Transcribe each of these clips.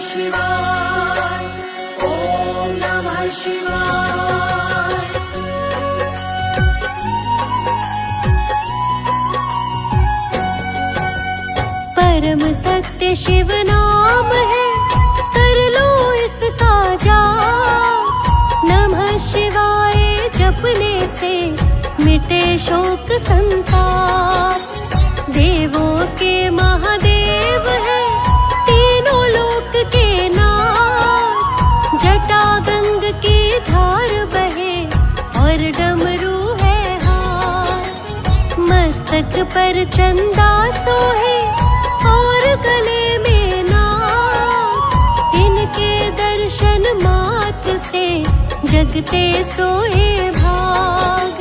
शिवाय, ओम नमः शिवाय। परम सत्य शिव नाम है, कर लो इसका जाप। नमः शिवाय जपने से मिटे शोक संताप। देवों के महादेव है, तीनों लोक के नाथ। जटा गंग की धार बहे और डमरू है हाथ। मस्तक पर चंदा सोहे और गले में नाग। इनके दर्शन मात्र से जगते सोए भाग।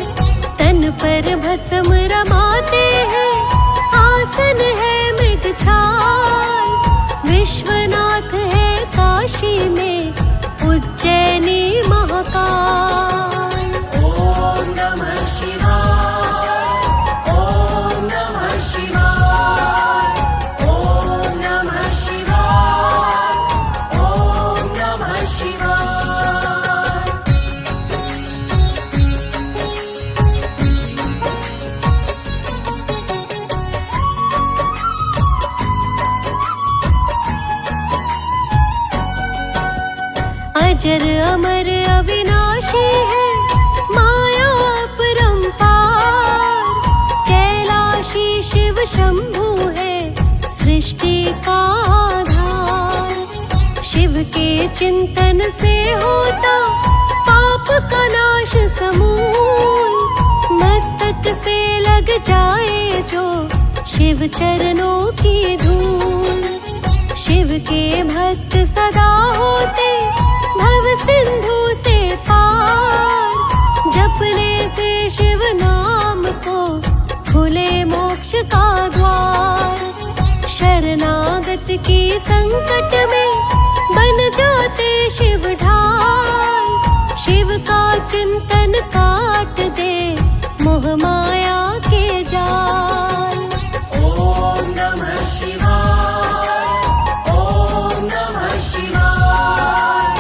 तन पर भस्म रमाते हैं, आसन है मृगछाल। विश्वनाथ है काशी में, उज्जैनी महाकाल। ओम नमः शिवाय, ओम नमः शिवाय, ओम नमः शिवाय, ओम नमः शिवाय। अजर अमर अविनाशी है, माया अपरंपार। कैलाशी शिव शंभु है, सृष्टि का आधार। शिव के चिंतन से होता पाप का नाश समूल। मस्तक से लग जाए जो शिव चरणों की धूल। शिव के भक्त सदा होते भव सिंधु से पार। जपने से शिव नाम को खुले मोक्ष का द्वार। शरणागत की संकट में बन जाते शिव ढाल। शिव का चिंतन काट दे मोह माया के जाल। ओम नमः शिवाय, ओम नमः शिवाय,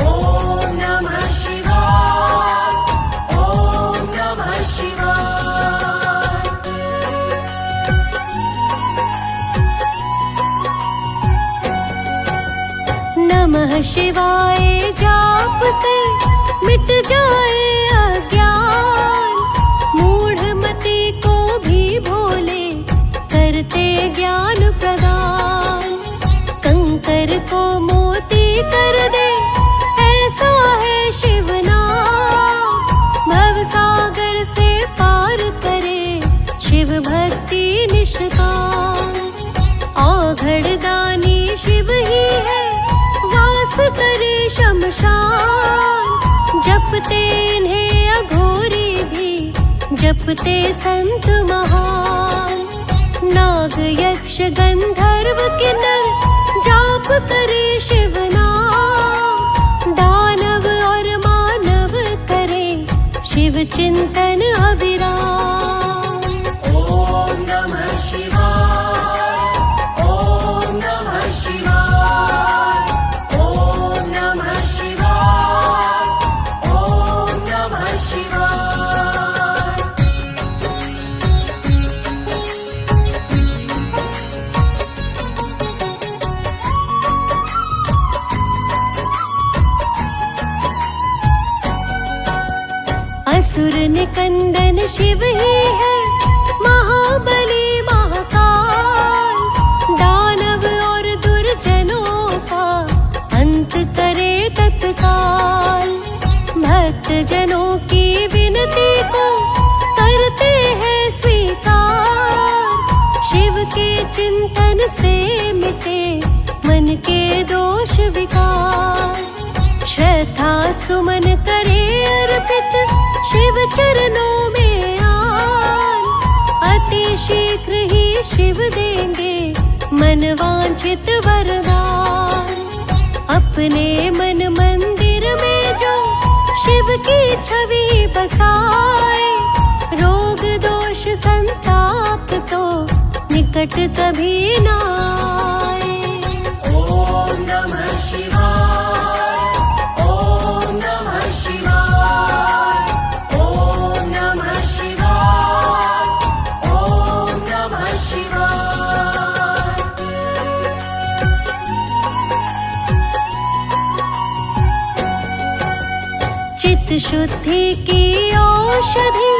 ओम नमः शिवाय, ओम नमः शिवाय। नमः शिवाय जाप से मिट जाए अज्ञान। मूढ़मति को भी भोले करते ज्ञान प्रदान। कंकर को मोती कर दे, ऐसा है शिव नाम। भव सागर से पार करे शिव भक्ति निष्काम। औघड़ दानी शिव ही है, वास करे शमशान। जपते इन्हें अघोरी भी, जपते संत महान। नाग यक्ष गंधर्व किन्नर जाप करे शिव नाम। दानव और मानव करे शिव चिंतन अविराम। ओम नमः शिवाय, ओम नमः शिवाय, ओम नमः शिवाय, ओम नमः शिवाय। असुर निकंदन शिव ही है, महाबली महाकाल। दानव और दुर्जनों का अंत करे तत्काल। भक्त जनों की विनती को करते हैं स्वीकार। शिव के चिंतन से मिटे मन के दोष विकार। श्रद्धा सुमन करे अर्पित शिव चरणों में आन। अति शीघ्र ही शिव देंगे मन वांछित वरदान। अपने मन मंदिर में जो शिव की छवि बसाए। रोग दोष संताप तो निकट कभी ना आए। ओम नमः चित्त शुद्धि की औषधि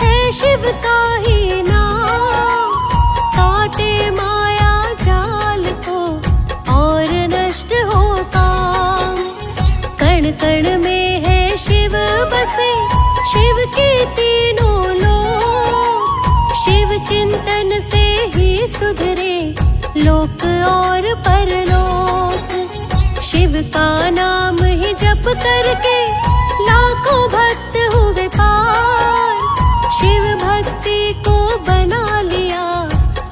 है शिव का ही नाम। काटे माया जाल को और नष्ट हो काम। कण कण में है शिव बसे, शिव के तीनों लोक। शिव चिंतन से ही सुधरे लोक और परलोक। शिव का नाम ही जप करके लाखों भक्त हुए पार। शिव भक्ति को बना लिया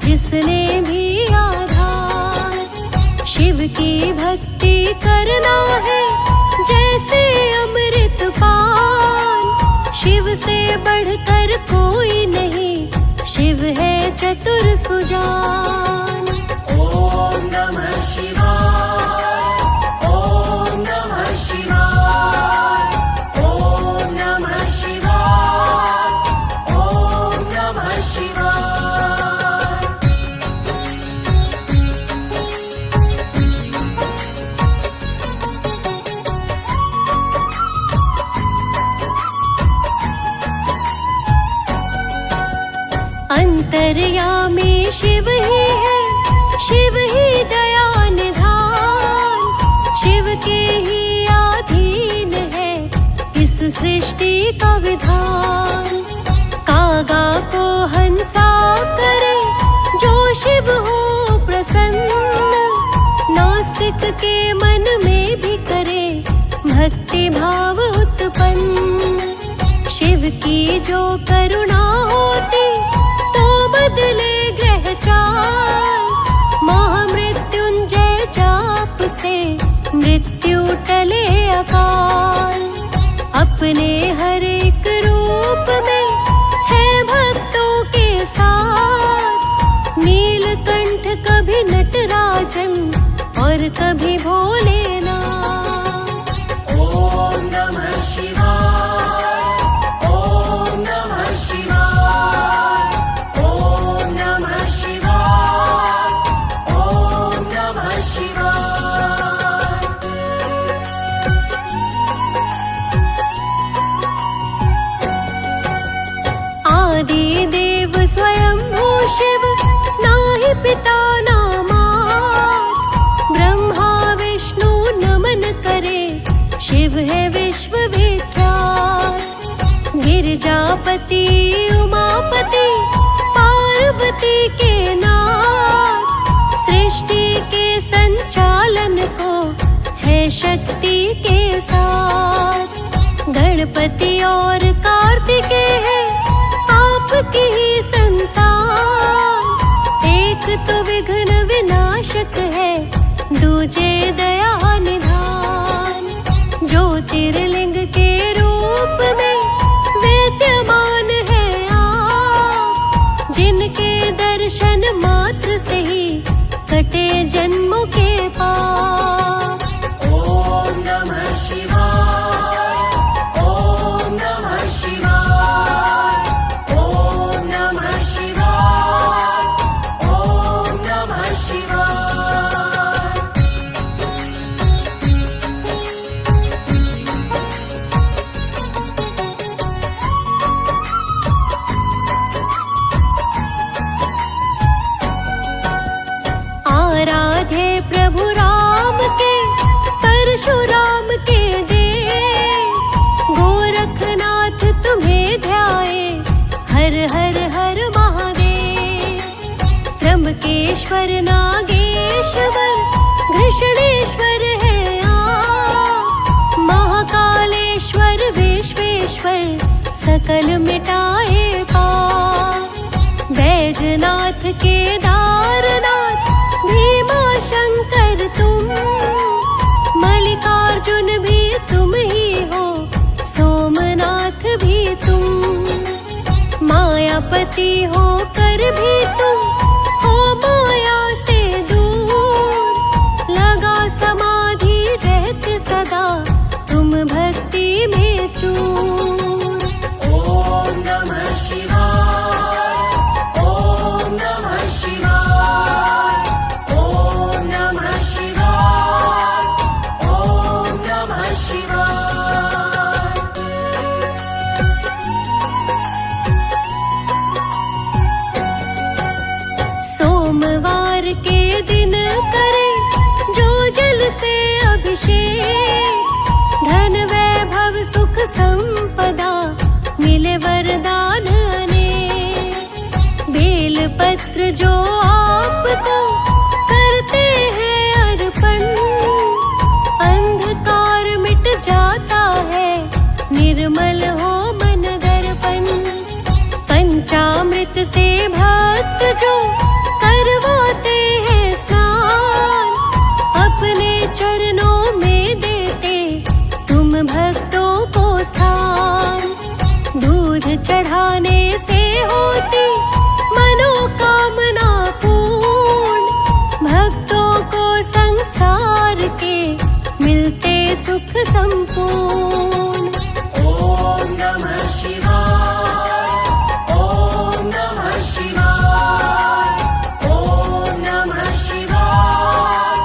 जिसने भी आधार। शिव की भक्ति करना है जैसे अमृत पान। शिव से बढ़कर कोई नहीं, शिव है चतुर सुजान। ॐ नमः शिवाय, ॐ नमः शिवाय, ॐ नमः शिवाय, ॐ नमः शिवाय। अंतर्यामी शिव ही है, शिव ही दया निधान। शिव के ही अधीन है इस सृष्टि का विधान। कागा को हंसा करे जो शिव हो प्रसन्न। नास्तिक के मन में भी करे भक्ति भाव उत्पन्न। शिव की जो करुणा होती तो बदले ग्रह चाल। महामृत्युंजय जाप से मृत्यु टले अकाल। अपने हर एक रूप में है भक्तों के साथ। नीलकंठ कभी नटराजन और कभी भोलेनाथ। ॐ नमः शिवाय, ॐ नमः शिवाय, ॐ नमः शिवाय, ॐ नमः शिवाय। आदि देव स्वयंभू शिव, नाही पिता ना मात। ब्रह्मा विष्णु नमन करे, शिव है विश्व विख्यात। गिरजापति उमापति पार्वती के नाथ। सृष्टि के संचालन को है शक्ति के साथ। गणपति और कार्तिकेय है आपकी ही संतान। एक तो विघ्न विनाशक है, दूजे दया निधान। ज्योतिर्लिंग के रूप में विद्यमान है आप। जिनके दर्शन मात्र से ही कटे जन्मों के पाप। ॐ नमः शिवाय, ॐ नमः शिवाय, ॐ नमः शिवाय, ॐ नमः शिवाय। आराधे प्रभु राम के, परशुराम के देव। गोरखनाथ तुम्हें ध्याए, हर हर हर महादेव। त्र्यंबकेश्वर नागेश्वर घृष्णेश्वर है आप। महाकालेश्वर विश्वेश्वर सकल मिटाए पाप। बैजनाथ केदारनाथ भीमा शंकर तुम। मल्लिकार्जुन भी तुम ही हो, सोमनाथ भी तुम। मायापति होकर भी तुम हो माया से दूर। लगा समाधि रहते सदा तुम भक्ति में चूर। ॐ नमः शिवाय, ॐ नमः शिवाय, ॐ नमः शिवाय, ॐ नमः शिवाय। जो करवाते हैं स्नान, अपने चरणों में देते तुम भक्तों को स्थान। दूध चढ़ाने से होती मनोकामना पूर्ण, भक्तों को संसार के मिलते सुख संपूर्ण। ॐ नमः शिवाय, ॐ नमः शिवाय, ॐ नमः शिवाय,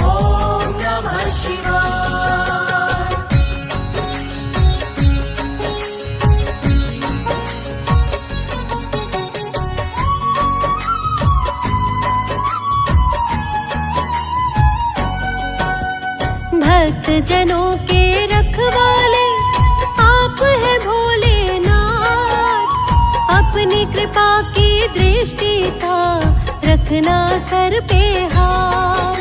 ॐ नमः शिवाय। भक्त जनों के रखवाले आप है भोलेनाथ, अपनी कृपा की दृष्टि का रखना सर पे हाथ।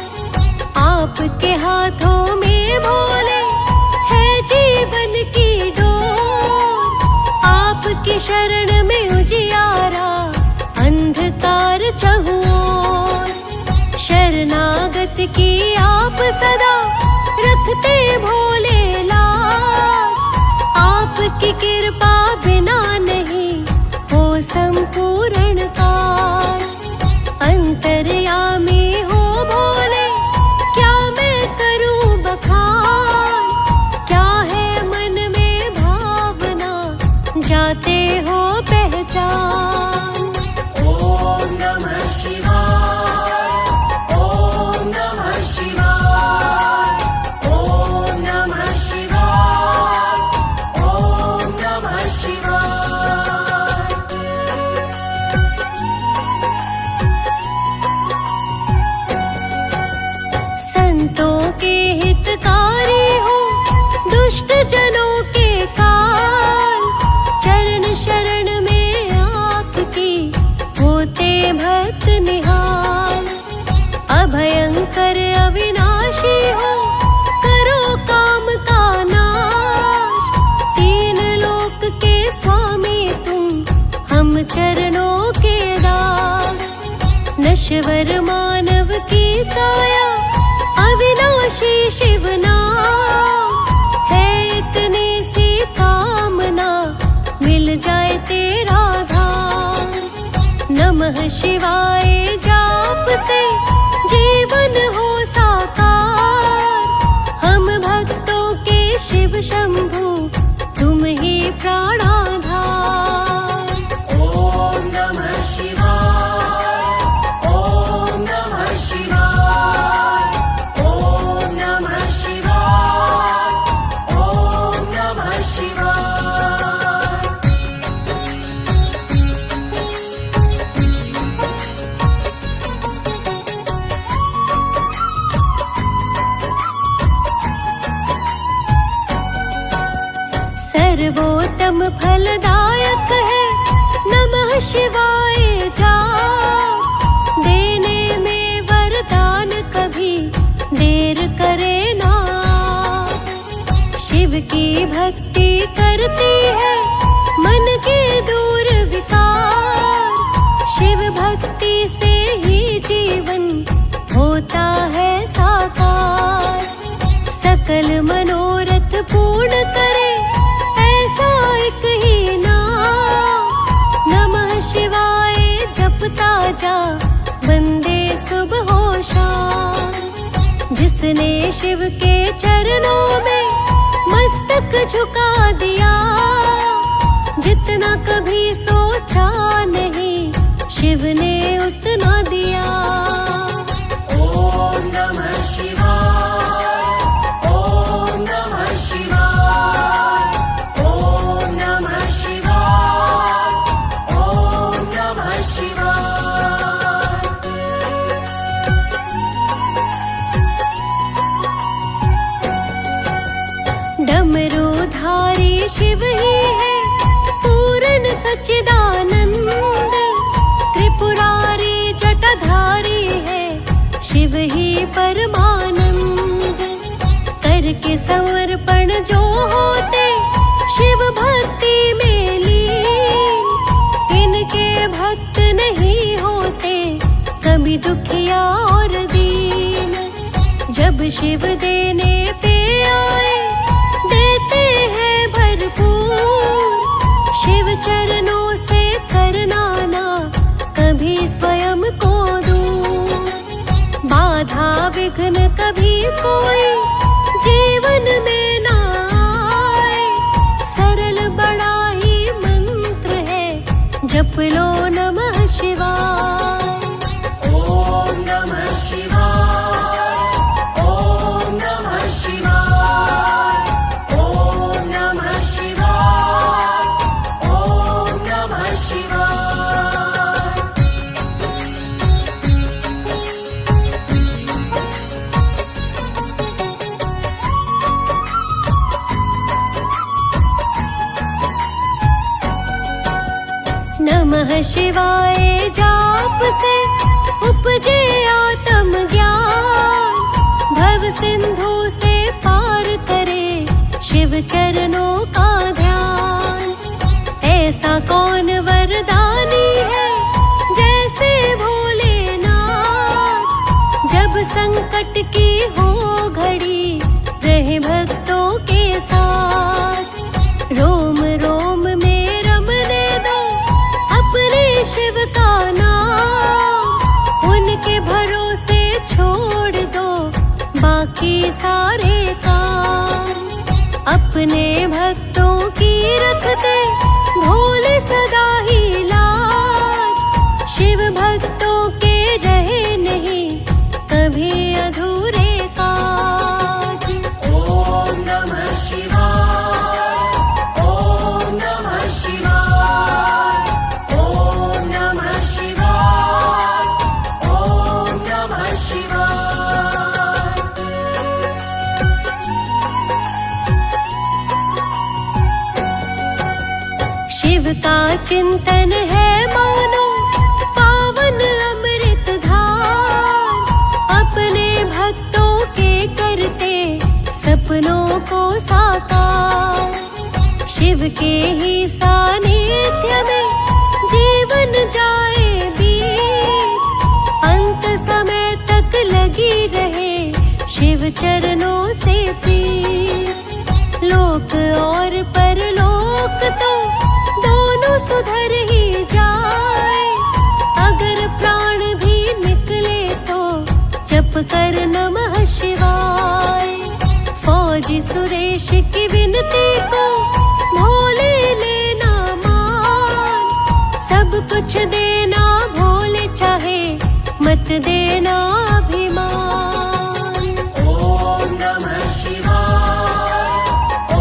आपके हाथों में भोले है जीवन की डोर, आपकी शरण में उजियारा अंधकार चहुओर। शरणागत की आप सदा रखते भोले लाज, आपकी कृपा बिना नहीं हो संपूर्ण काज। अंतर्यामी हो भोले क्या मैं करूं बखान, क्या है मन में भावना जाते हो पहचान। ॐ नमः शिवाय, ॐ नमः शिवाय, ॐ नमः शिवाय, ॐ नमः शिवाय। संतों के हितकारी हो दुष्ट जनों के काल, चरण शरण में आपकी होते भक्त निहाल। अभयंकर अविनाशी हो करो काम का नाश, तीन लोक के स्वामी तुम हम चरणों के दास। नश्वर मानव की काया अविनाशी शिव नाम, है इतनी सी कामना मिल जाए तेरा धाम। नमः शिवाय जाप से जीवन हो साकार, हम भक्तों के शिव शंभु तुम ही प्राणाधार। ॐ नमः शिवाय, ॐ नमः शिवाय, ॐ नमः शिवाय, ॐ नमः शिवाय। सर्वोत्तम फलदायक है नमः शिवाय जाप, देने में वरदान कभी देर करे ना। शिव की भक्ति करती है मन के दूर विकार, शिव भक्ति से ही जीवन होता है साकार। सकल मनोरथ पूर्ण करे ऐसा एक ही नाम, नमः शिवाय जपता जा बंदे सुबह हो शाम। जिसने शिव के चरणों में मस्तक झुका दिया, जितना कभी सोचा नहीं शिव ने उतना दिया। ॐ नमः शिवाय, ॐ नमः शिवाय, ॐ नमः शिवाय, ॐ नमः शिवाय। डमरूधारी शिव ही है पूर्ण सच्चिदानंद, त्रिपुरारी जटाधारी है शिव ही परमानंद। करके समर्पण जो होते शिव भक्ति में लीन, इनके भक्त नहीं होते जब शिव देने पे आए देते हैं भरपूर। शिव चरणों से करना ना कभी स्वयं को दूर। बाधा विघ्न कभी कोई जीवन में ना आए। सरल बड़ा ही मंत्र है, जप लो नमः शिवाय। ॐ नमः शिवाय, ॐ नमः शिवाय, ॐ नमः शिवाय, ॐ नमः शिवाय। नमः शिवाय जाप से उपजे आत्म ज्ञान। भव सिंधु से पार करे शिव चरणों का ध्यान। ऐसा कौन वरदानी है जैसे भोलेनाथ। जब संकट की हो घड़ी रहे भक्तों के साथ। रोम रोम में रमने दो अपने शिव का नाम। उनके भरोसे छोड़ दो बाकी सारे काम। अपने भक्तों की रखते भोले सदा ही लाज। शिव भक्तों के रहे नहीं कभी अधूरे काज। ॐ नमः शिवाय, ॐ नमः शिवाय, ॐ नमः शिवाय, ॐ नमः शिवाय। शिव का चिंतन है मानो पावन अमृत धार। अपने भक्तों के करते सपनों को साकार। शिव के ही सानिध्य में जीवन जाए बीत। अंत समय तक लगी रहे शिव चरणों से प्रीत। लोक और परलोक तो दोनों सुधर ही जाए। अगर प्राण भी निकले तो जप कर नमः शिवाय। फौजी सुरेश की विनती को भोले लेना मान। सब कुछ देना भोले चाहे मत देना अभिमान। ॐ नमः शिवाय, ॐ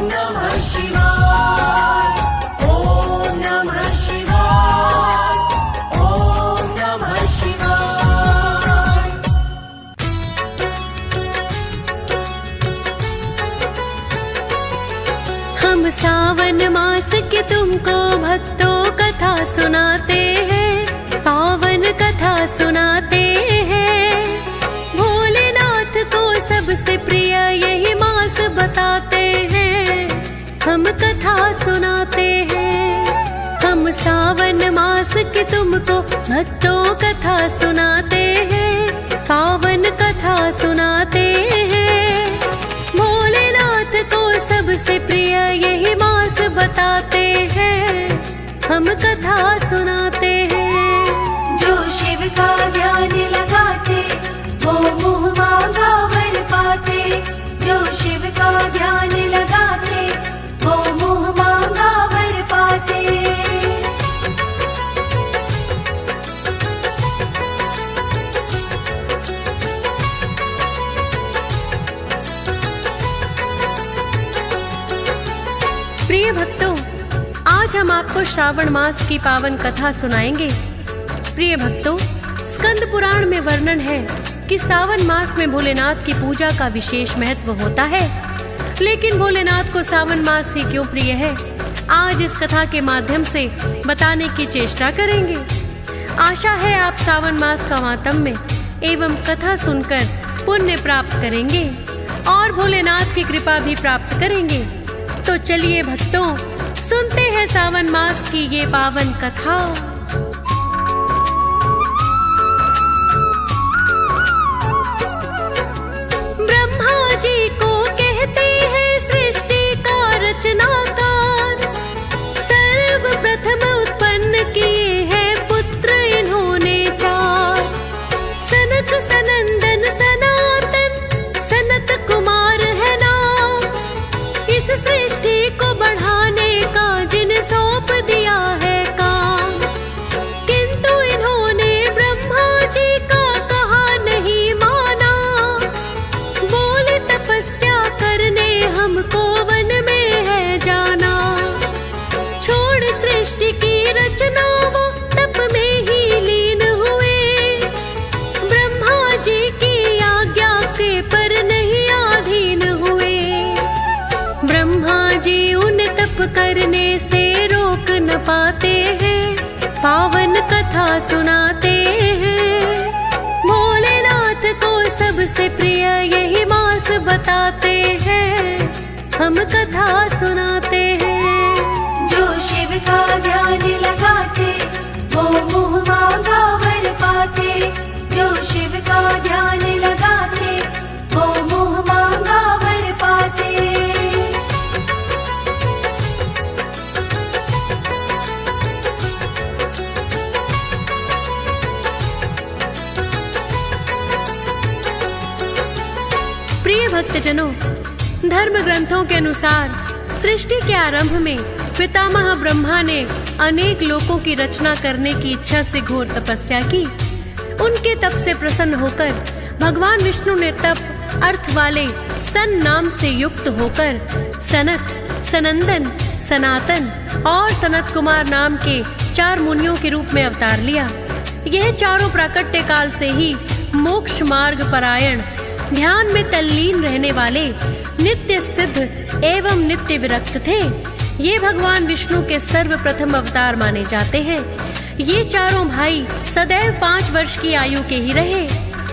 नमः शिवाय, ॐ नमः शिवाय, ॐ नमः शिवाय। हम सावन मास की तुमको भक्तों कथा सुनाते हैं। पावन कथा सुनाते हैं। भोलेनाथ को सबसे प्रिय यही मास बताते हैं। हम कथा सुनाते हैं। हम सावन मास की तुमको भक्तों कथा सुनाते हैं। पावन कथा सुनाते हैं। भोलेनाथ को सबसे प्रिय यही मास बताते हैं। हम कथा सुनाते हैं। जो शिव का ध्यान लगाते वो मुँह मांगा वर पाते। जो शिव का ध्यान लगाते वो मुँह मांगा वर पाते। प्रिय भक्तों, आज हम आपको श्रावण मास की पावन कथा सुनाएंगे। प्रिय भक्तों, स्कंद पुराण में वर्णन है कि सावन मास में भोलेनाथ की पूजा का विशेष महत्व होता है। लेकिन भोलेनाथ को सावन मास ही क्यों प्रिय है, आज इस कथा के माध्यम से बताने की चेष्टा करेंगे। आशा है आप सावन मास का मातम्य एवं कथा सुनकर पुण्य प्राप्त करेंगे और भोलेनाथ की कृपा भी प्राप्त करेंगे। तो चलिए भक्तों, सुनते हैं सावन मास की ये पावन कथा। प्रिय यही मास बताते हैं, हम कथा सुनाते हैं। जो शिव का ध्यान लगाते वो मुँह मांगा वर पाते। जो शिव का ध्यान लगाते वो मुँह मांगा वर पाते। प्रिय भक्तजनों, धर्म ग्रंथों के अनुसार सृष्टि के आरंभ में पितामह ब्रह्मा ने अनेक लोकों की रचना करने की इच्छा से घोर तपस्या की। उनके तप से प्रसन्न होकर भगवान विष्णु ने तप अर्थ वाले सन नाम से युक्त होकर सनक, सनंदन, सनातन और सनत कुमार नाम के 4 मुनियों के रूप में अवतार लिया। यह चारों प्राकट्य काल से ही मोक्ष मार्ग परायण, ध्यान में तल्लीन रहने वाले, नित्य सिद्ध एवं नित्य विरक्त थे। ये भगवान विष्णु के सर्वप्रथम अवतार माने जाते हैं। ये चारों भाई सदैव 5 वर्ष की आयु के ही रहे,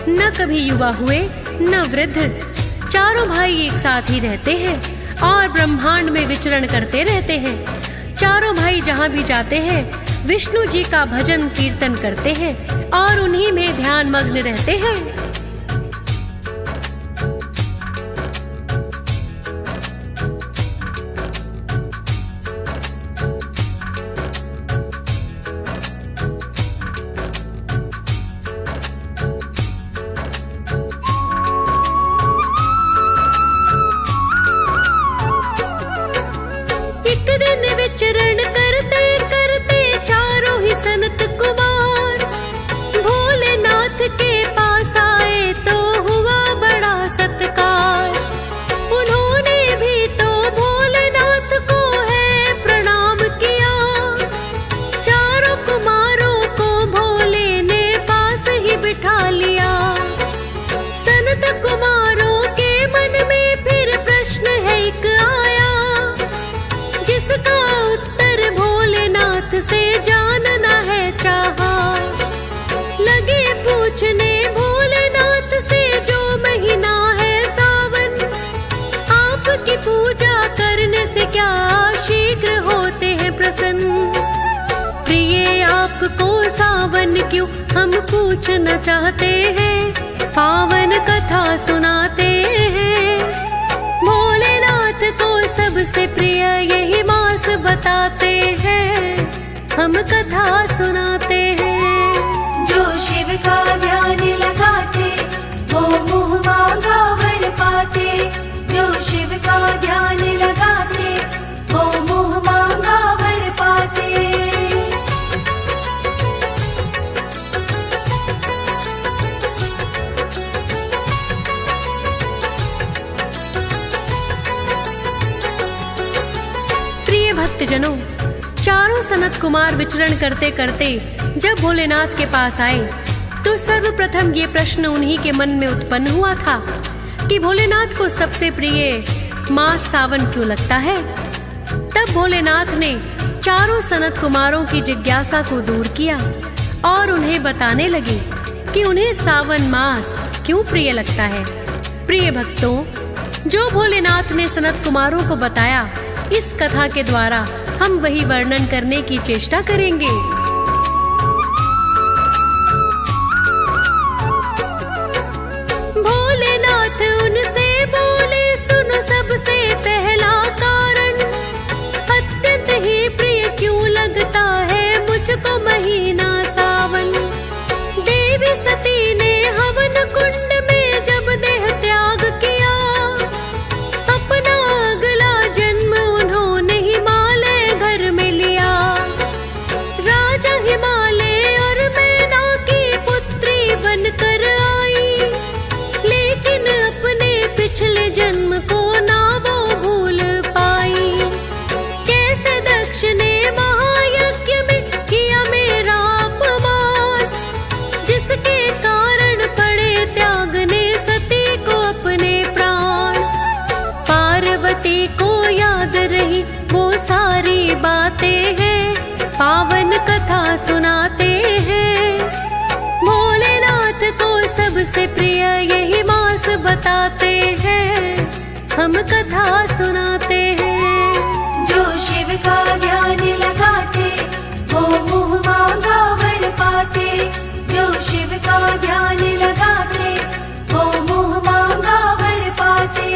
न कभी युवा हुए न वृद्ध। चारों भाई एक साथ ही रहते हैं और ब्रह्मांड में विचरण करते रहते हैं। चारों भाई जहाँ भी जाते हैं विष्णु जी का भजन कीर्तन करते हैं और उन्हीं में ध्यान मग्न रहते हैं। विचरण करते करते चारों ही सनत कुमार भोलेनाथ के पास आए तो हुआ बड़ा सत्कार। उन्होंने भी तो भोलेनाथ को है प्रणाम किया। चारों कुमारों को भोले ने पास ही बिठा लिया। सनत कुमारों के मन में फिर प्रश्न है एक आया, जिसका उत्तर भोलेनाथ से जानना है चाहा। लगे पूछने भोलेनाथ से जो महीना है सावन, आपकी पूजा करने से क्या शीघ्र होते हैं प्रसन्न। प्रिय आपको सावन क्यों हम पूछना चाहते हैं, पावन कथा सुनाते हैं। भोलेनाथ को सबसे प्रिय यही मास बताते हैं, हम कथा सुनाते हैं। जो शिव का ध्यान लगाते वो मुँह मांगा वर पाते। जो शिव का ध्यान लगाते वो मुँह मांगा वर पाते। भक्तजनों, चारों सनत कुमार विचरण करते करते जब भोलेनाथ के पास आए तो सर्वप्रथम ये प्रश्न उन्हीं के मन में उत्पन्न हुआ था कि भोलेनाथ को सबसे प्रिय मास सावन क्यों लगता है। तब भोलेनाथ ने चारों सनत कुमारों की जिज्ञासा को दूर किया और उन्हें बताने लगे कि उन्हें सावन मास क्यों प्रिय लगता है। प्रिय भक्तों, जो भोलेनाथ ने सनत कुमारों को बताया, इस कथा के द्वारा हम वही वर्णन करने की चेष्टा करेंगे। भोलेनाथ उनसे बोले, सुनो सबसे पहला कारण, अत्यंत ही प्रिय क्यों लगता है मुझको महीना सावन। देवी सती ने हवन कुंड में जब देह त्याग किया, अपना अगला जन्म उन्होंने हिमालय घर में लिया। राजा हिमालय और मैना की पुत्री बनकर आई, लेकिन अपने पिछले जन्म को ना वो भूल पाई। कैसे दक्ष ने महायज्ञ में किया मेरा अपमान, जिसके कारण पड़े त्यागने सती को अपने प्राण। पार्वती को याद रही वो सारी बातें हैं, पावन कथा सुनाते हैं। भोलेनाथ को सबसे प्रिय यही मास बता बताते हैं, हम कथा सुनाते हैं। जो शिव का ध्यान लगाते वो मुँह मांगा वर पाते। जो शिव का ध्यान लगाते वो मुँह मांगा वर पाते।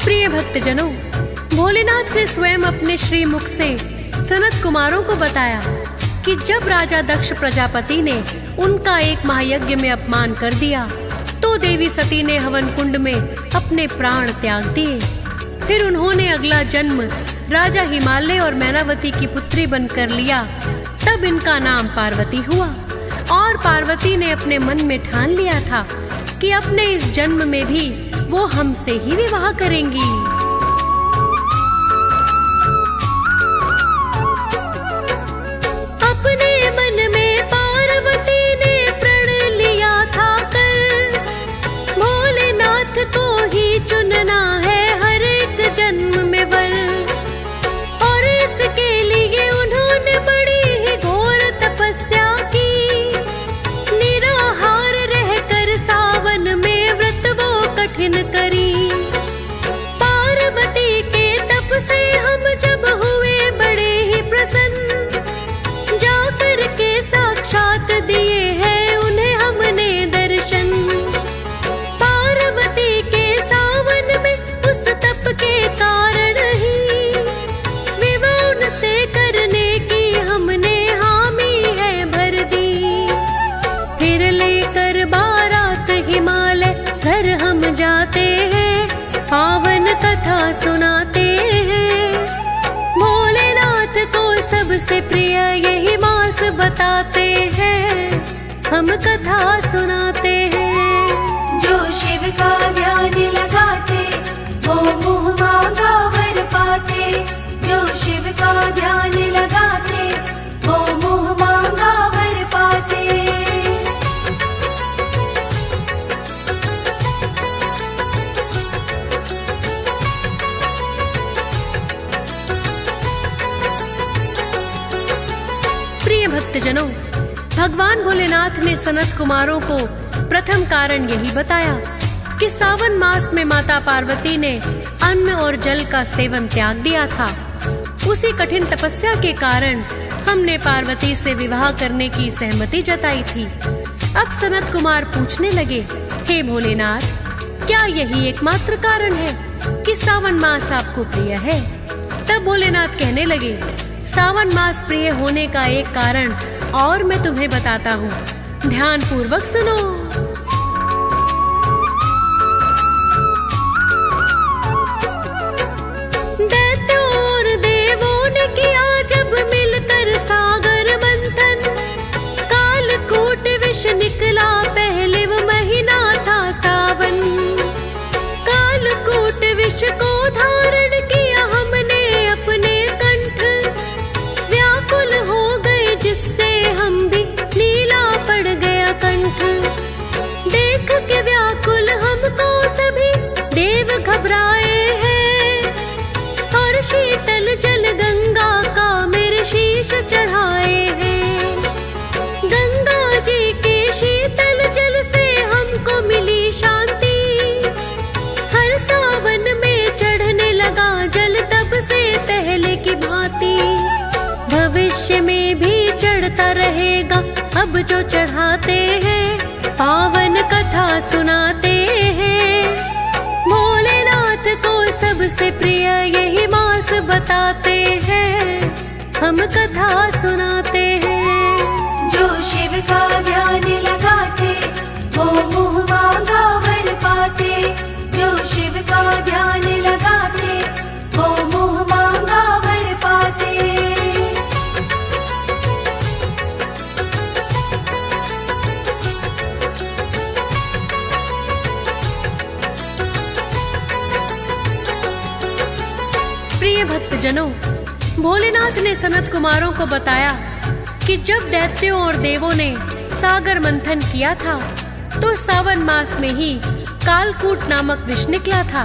प्रिय भक्तजनों, भोलेनाथ ने स्वयं अपने श्रीमुख से सनत कुमारों को बताया कि जब राजा दक्ष प्रजापति ने उनका एक महायज्ञ में अपमान कर दिया तो देवी सती ने हवन कुंड में अपने प्राण त्याग दिए। फिर उन्होंने अगला जन्म राजा हिमालय और मैनावती की पुत्री बनकर लिया। तब इनका नाम पार्वती हुआ और पार्वती ने अपने मन में ठान लिया था कि अपने इस जन्म में भी वो हमसे ही विवाह करेंगी। अपने मन में पार्वती ने प्रण लिया था कर, भोलेनाथ को ही चुनना है हर एक जन्म में वर। और इसके लिए उन्होंने बड़ी ही घोर तपस्या की। निराहार रहकर सावन में व्रत वो कठिन करी। पार्वती के तप से हम जब हुए बड़े ही प्रसन्न, जाकर के साक्षात दिए हैं उन्हें हमने दर्शन। पार्वती के सावन में उस तप के कारण ही विवाह उनसे करने की हमने हामी है भर दी। फिर लेकर बारात हिमालय घर हम जाते हैं, पावन कथा सुनाते हैं। भोलेनाथ को सबसे प्रिय यही मास बताते हैं, हम कथा सुनाते हैं। जो शिव का ध्यान लगाते वो मुँह मांगा वर पाते। जो शिव का ध्यान लगाते वो मुँह मांगा वर पाते। प्रिय भक्तजनों, भगवान भोलेनाथ ने सनत कुमारों को प्रथम कारण यही बताया कि सावन मास में माता पार्वती ने अन्न और जल का सेवन त्याग दिया था। उसी कठिन तपस्या के कारण हमने पार्वती से विवाह करने की सहमति जताई थी। अब सनत कुमार पूछने लगे, हे भोलेनाथ, क्या यही एकमात्र कारण है कि सावन मास आपको प्रिय है? तब भोलेनाथ कहने लगे, सावन मास प्रिय होने का एक कारण और मैं तुम्हें बताता हूँ, ध्यान पूर्वक सुनो। दैत्यों और देवों ने किया जब मिलकर सागर मंथन, कालकूट विष निकला पहले वो महीना था सावन। कालकूट विष को धारण किया हमने अपने कंठ, व्याकुल हो गए जिससे हम भी नीला पड़ गया कंठ। देख के व्याकुल हमको सभी देव घबराए हैं और शीतल जल गंगा का मेरे शीश चढ़ाए हैं। गंगा जी के शीतल जल से हमको मिली शांति। हर सावन में चढ़ने लगा जल तब से पहले की भांति। भविष्य में भी चढ़ता रहेगा अब जो चढ़ाते हैं, पावन कथा सुनाते हैं। भोलेनाथ को सबसे प्रिय यही मास बताते हैं, हम कथा सुनाते हैं। जो शिव का ध्यान लगाते वो मुँह मांगा वर पाते। जो शिव का ध्यान लगाते वो मुँह मांगा वर पाते। प्रिय भक्तजनों, भोलेनाथ ने सनत कुमारों को बताया कि जब दैत्यों और देवों ने सागर मंथन किया था तो सावन मास में ही कालकूट नामक विष निकला था,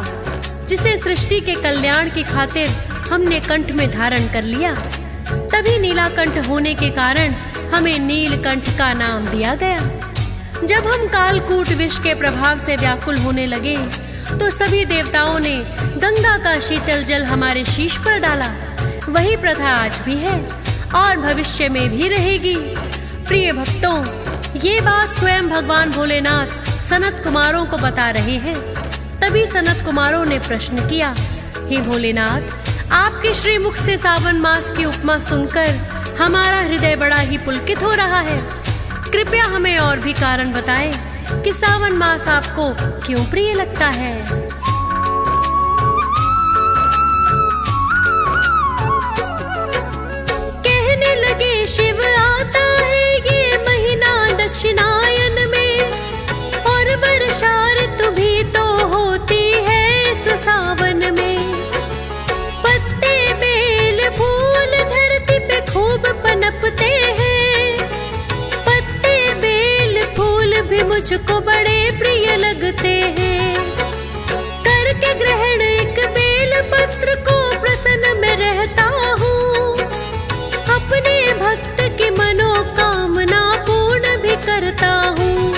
जिसे सृष्टि के कल्याण की खातिर हमने कंठ में धारण कर लिया। तभी नीलाकंठ होने के कारण हमें नीलकंठ का नाम दिया गया। जब हम कालकूट विष के प्रभाव से व्याकुल होने लगे तो सभी देवताओं ने गंगा का शीतल जल हमारे शीश पर डाला। वही प्रथा आज भी है और भविष्य में भी रहेगी। प्रिय भक्तों, ये बात स्वयं भगवान भोलेनाथ सनत कुमारों को बता रहे हैं। तभी सनत कुमारों ने प्रश्न किया, हे भोलेनाथ, आपके श्रीमुख से सावन मास की उपमा सुनकर हमारा हृदय बड़ा ही पुलकित हो रहा है। कृपया हमें और भी कारण बताएं कि सावन मास आपको क्यों प्रिय लगता है। कहने लगे, शिव आता है ये महीना दक्षिणायन में, और वर्षा ऋतु भी तो होती है इस सावन में। पत्ते बेल फूल धरती पे खूब पनपते हैं, पत्ते बेल फूल भी मुझको बड़े प्रिय लगते हैं। करके ग्रहण एक बेल पत्र को प्रसन्न में रहता हूँ, अपने भक्त की मनोकामना पूर्ण भी करता हूँ।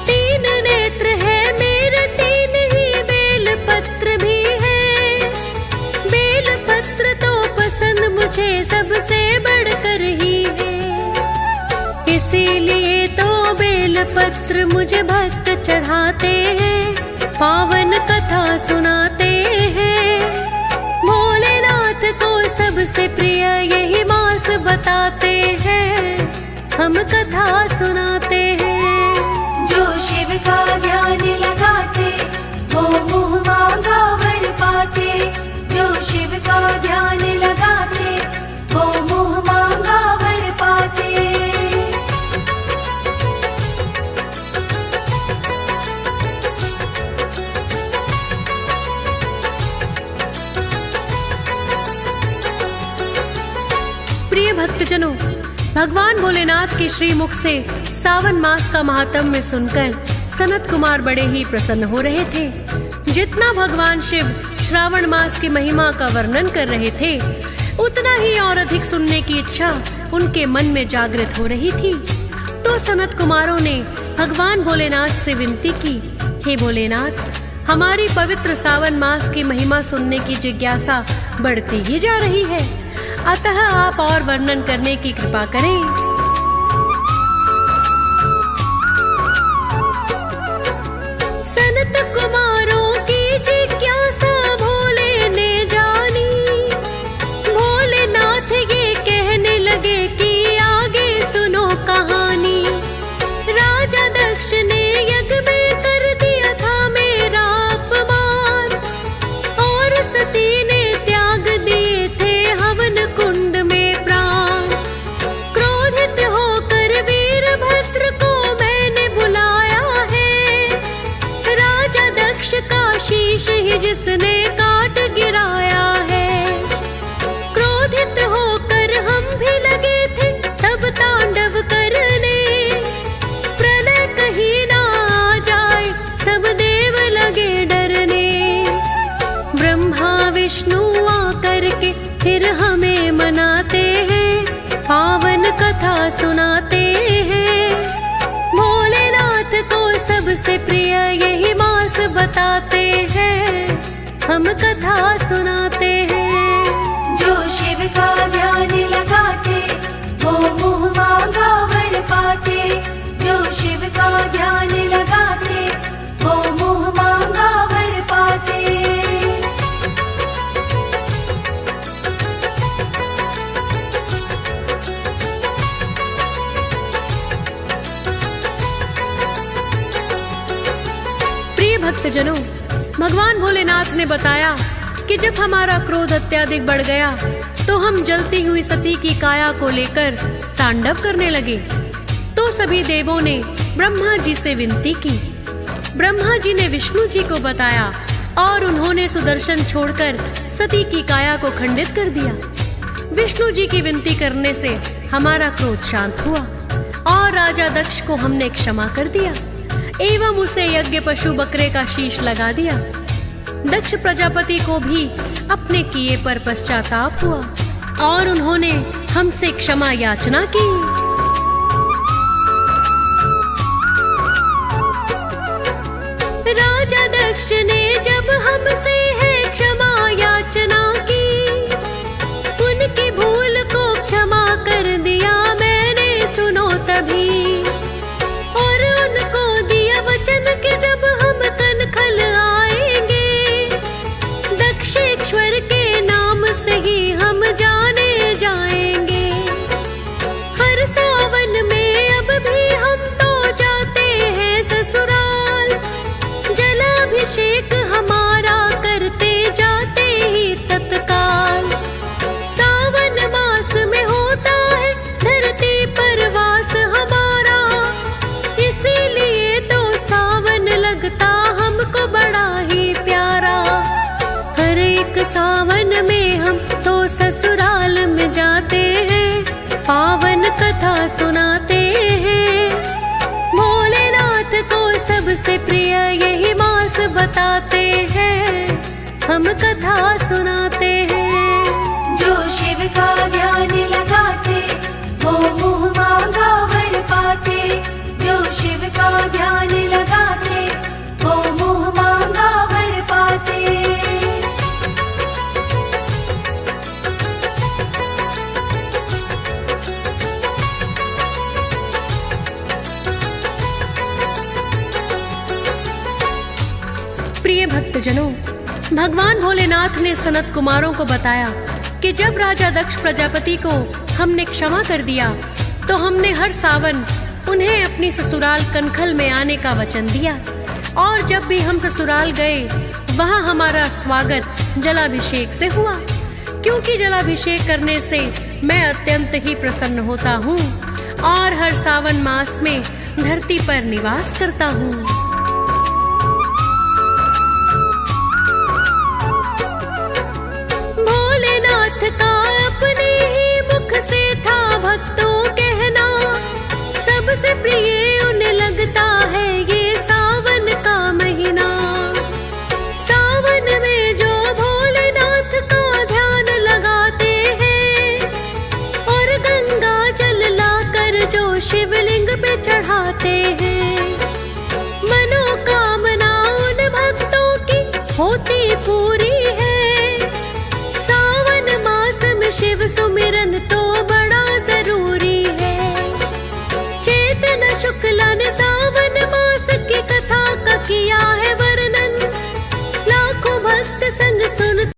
3 नेत्र है मेरे, 3 ही बेल पत्र भी है। बेल पत्र तो पसंद मुझे सबसे बढ़कर ही है, इसीलिए तो बेल पत्र मुझे भक्त चढ़ाते हैं, पावन कथा सुनाते हैं। भोलेनाथ को सबसे प्रिय यही मास बताते हैं, हम कथा सुनाते हैं। जो शिव का ध्यान लगाते वो मुँह मांगा वर पाते। जो शिव का ध्यान लगाते वो मुँह मांगा वर पाते। प्रिय भक्तजनों, भगवान भोलेनाथ के श्रीमुख से सावन मास का महात्म्य सुनकर सनत कुमार बड़े ही प्रसन्न हो रहे थे। जितना भगवान शिव श्रावण मास की महिमा का वर्णन कर रहे थे, उतना ही और अधिक सुनने की इच्छा उनके मन में जागृत हो रही थी। तो सनत कुमारों ने भगवान भोलेनाथ से विनती की, हे भोलेनाथ, हमारी पवित्र सावन मास की महिमा सुनने की जिज्ञासा बढ़ती ही जा रही है, अतः आप और वर्णन करने की कृपा करें। सनत कुमारों की जिज्ञासा भोले ने जानी। भोलेनाथ ये कहने लगे कि आगे सुनो कहानी। राजा दक्ष ने यज्ञ में कर दिया था मेरा अपमान, और सती ने त्याग दिए थे हवन कुंड में प्राण। क्रोधित होकर वीरभद्र को मैंने बुलाया है, राजा दक्ष का शीश ही जिसने काट गिराया है। क्रोधित होकर हम भी लगे थे तब तांडव करने, प्रलय कहीं ना आ जाए सब देव लगे डरने। ब्रह्मा विष्णु आकर के फिर हमें मनाते हैं, पावन कथा सुनाते हैं। भोलेनाथ को सबसे प्रिय यही मास बताते हैं, हम कथा सुनाते हैं। जो शिव का ध्यान लगाते वो मुँह मांगा वर पाते। जो शिव का ध्यान लगाते वो मुँह मांगा वर पाते। प्रिय भक्तजनों, भगवान भोलेनाथ ने बताया कि जब हमारा क्रोध अत्यधिक बढ़ गया तो हम जलती हुई सती की काया को लेकर तांडव करने लगे। तो सभी देवों ने ब्रह्मा जी से विनती की। ब्रह्मा जी ने विष्णु जी को बताया और उन्होंने सुदर्शन छोड़कर सती की काया को खंडित कर दिया। विष्णु जी की विनती करने से हमारा क्रोध शांत हुआ और राजा दक्ष को हमने क्षमा कर दिया एवं उसे यज्ञ पशु बकरे का शीश लगा दिया। दक्ष प्रजापति को भी अपने किए पर पश्चाताप हुआ और उन्होंने हमसे क्षमा याचना की। राजा दक्ष ने जब हमसे है क्षमा याचना की, उनकी भूल को क्षमा कर दिया मैंने सुनो तभी, और उनको दिया वचन कि जब हम कनखल आएंगे दक्षेश्वर के नाम से ही हम जाने जाएंगे। हर सावन में अब भी हम तो जाते हैं ससुराल, जलाभिषेक हमारा करते जाते ही तत्काल। सावन मास में होता है धरती पर वास हमारा, इसीलिए तो सावन लगता हमको बड़ा ही प्यारा। हर एक सावन में हम तो ससुराल में जाते हैं, पावन कथा सुनाते हैं। भोलेनाथ को सबसे प्रिय यही मास बताते हैं, हम कथा सुनाते हैं। जो शिव का ध्यान लगाते वो मुँह मांगा वर पाते, जो शिव का ध्यान लगाते वो मुँह मांगा वर पाते। प्रिय भक्तजनों, भगवान भोलेनाथ ने सनत कुमारों को बताया कि जब राजा दक्ष प्रजापति को हमने क्षमा कर दिया तो हमने हर सावन उन्हें अपनी ससुराल कनखल में आने का वचन दिया, और जब भी हम ससुराल गए वहाँ हमारा स्वागत जलाभिषेक से हुआ, क्योंकि जलाभिषेक करने से मैं अत्यंत ही प्रसन्न होता हूँ और हर सावन मास में धरती पर निवास करता हूँ।